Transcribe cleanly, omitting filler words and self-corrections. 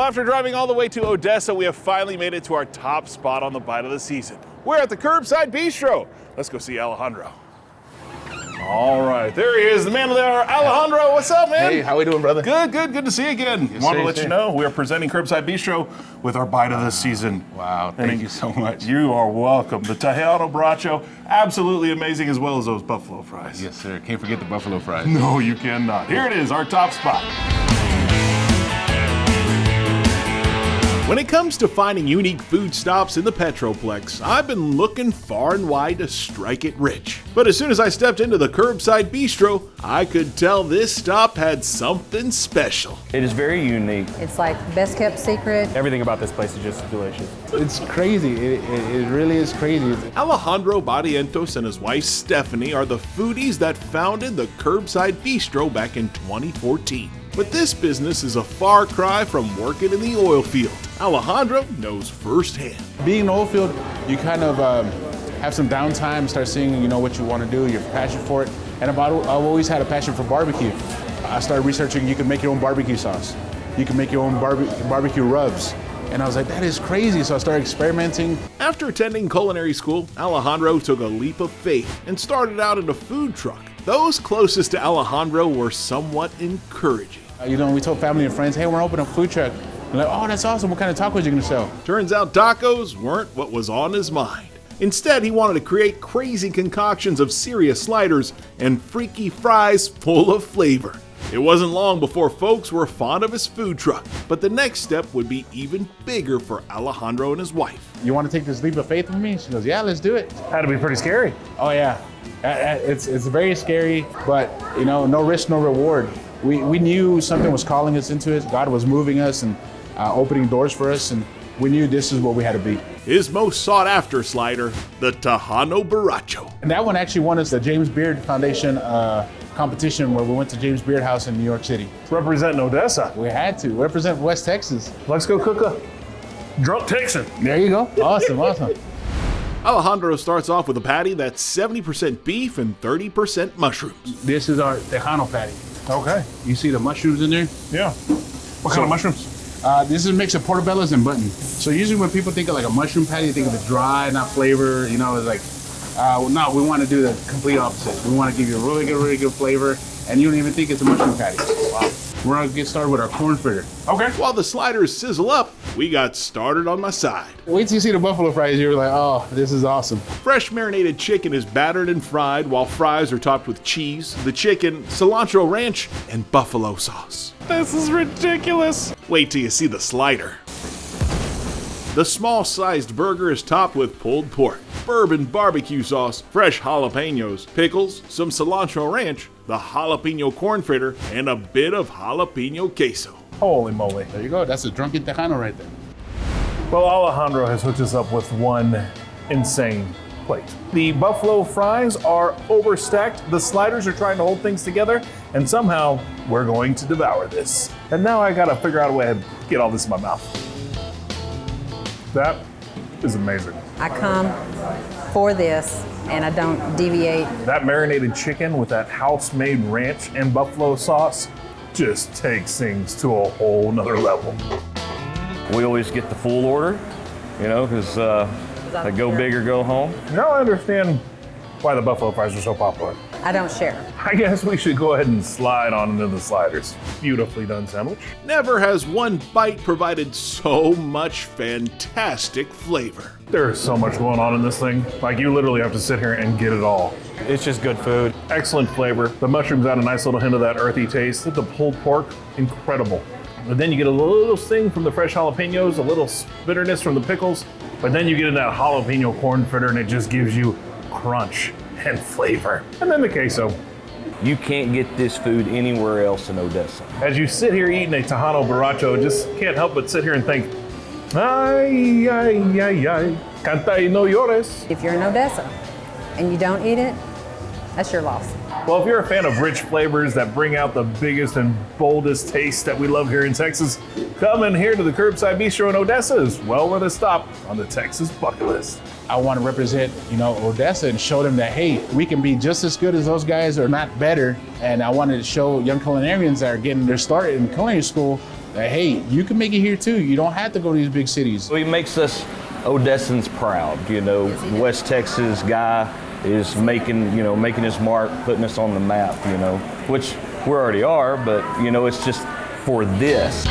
after driving all the way to Odessa, we have finally made it to our top spot on the bite of the season. We're at the Curb Side Bistro. Let's go see Alejandro. All right, there he is, the man of the hour, Alejandro. What's up, man? Hey, how we doing, brother? Good to see you again. Yes, Want to sir, let you know we are presenting Curb Side Bistro with our bite of the season. Wow, thank you so much. You are welcome. The Tejano Borracho, absolutely amazing, as well as those buffalo fries. Yes, sir. Can't forget the buffalo fries. No, you cannot. Here it is, our top spot. When it comes to finding unique food stops in the Petroplex, I've been looking far and wide to strike it rich. But as soon as I stepped into the Curb Side Bistro, I could tell this stop had something special. It is very unique. It's like best kept secret. Everything about this place is just delicious. It's crazy. It really is crazy. Alejandro Barrientos and his wife Stephanie are the foodies that founded the Curb Side Bistro back in 2014. But this business is a far cry from working in the oil field. Alejandro knows firsthand. Being in the oil field, you kind of have some downtime, start seeing, what you want to do, your passion for it. And I've always had a passion for barbecue. I started researching you can make your own barbecue sauce. You can make your own barbecue rubs. And I was like, that is crazy. So I started experimenting. After attending culinary school, Alejandro took a leap of faith and started out in a food truck. Those closest to Alejandro were somewhat encouraging. We told family and friends, hey, we're opening a food truck. They're like, oh, that's awesome. What kind of tacos are you going to sell? Turns out tacos weren't what was on his mind. Instead, he wanted to create crazy concoctions of serious sliders and freaky fries full of flavor. It wasn't long before folks were fond of his food truck, but the next step would be even bigger for Alejandro and his wife. You want to take this leap of faith with me? She goes, yeah, let's do it. Had to be pretty scary. Oh, yeah. It's very scary, but, no risk, no reward. We knew something was calling us into it. God was moving us and opening doors for us, and we knew this is what we had to be. His most sought after slider, the Tejano Borracho. And that one actually won us the James Beard Foundation competition where we went to James Beard House in New York City. Representing Odessa. We had to represent West Texas. Let's go cook a drunk Texan. There you go. Awesome. Alejandro starts off with a patty that's 70% beef and 30% mushrooms. This is our Tejano patty. Okay. You see the mushrooms in there? Yeah. What kind of mushrooms? This is a mix of portobellos and button. So usually when people think of like a mushroom patty, they think of it dry, not flavor. It's like, no, we want to do the complete opposite. We want to give you a really good flavor, and you don't even think it's a mushroom patty. Wow. We're gonna get started with our corn fritter. Okay. While the sliders sizzle up, we got started on my side. Wait till you see the buffalo fries, you're like, oh, this is awesome. Fresh marinated chicken is battered and fried, while fries are topped with cheese, the chicken, cilantro ranch, and buffalo sauce. This is ridiculous. Wait till you see the slider. The small-sized burger is topped with pulled pork, bourbon barbecue sauce, fresh jalapenos, pickles, some cilantro ranch, the jalapeno corn fritter, and a bit of jalapeno queso. Holy moly. There you go. That's a drunken Tejano right there. Well, Alejandro has hooked us up with one insane plate. The buffalo fries are overstacked, the sliders are trying to hold things together, and somehow we're going to devour this. And now I gotta figure out a way to get all this in my mouth. That is amazing. I come for this and I don't deviate. That marinated chicken with that house-made ranch and buffalo sauce just takes things to a whole nother level. We always get the full order, because go big or go home. Now I understand why the buffalo fries are so popular. I don't share. I guess we should go ahead and slide on into the sliders. Beautifully done sandwich. Never has one bite provided so much fantastic flavor. There is so much going on in this thing. Like, you literally have to sit here and get it all. It's just good food. Excellent flavor. The mushrooms add a nice little hint of that earthy taste. The pulled pork, incredible. But then you get a little sting from the fresh jalapenos, a little bitterness from the pickles, but then you get in that jalapeno corn fritter and it just gives you crunch and flavor. And then the queso. You can't get this food anywhere else in Odessa. As you sit here eating a Tejano Borracho, just can't help but sit here and think, ay, ay, ay, ay, canta y no llores. If you're in Odessa and you don't eat it, that's your loss. Well, if you're a fan of rich flavors that bring out the biggest and boldest taste that we love here in Texas, coming here to the Curb Side Bistro in Odessa is well worth a stop on the Texas bucket list. I want to represent, Odessa and show them that, hey, we can be just as good as those guys or not better. And I wanted to show young culinarians that are getting their start in culinary school that, hey, you can make it here too. You don't have to go to these big cities. So he makes us Odessans proud. You know, West Texas guy is making his mark, putting us on the map, you know, which we already are, but, you know, it's just for this.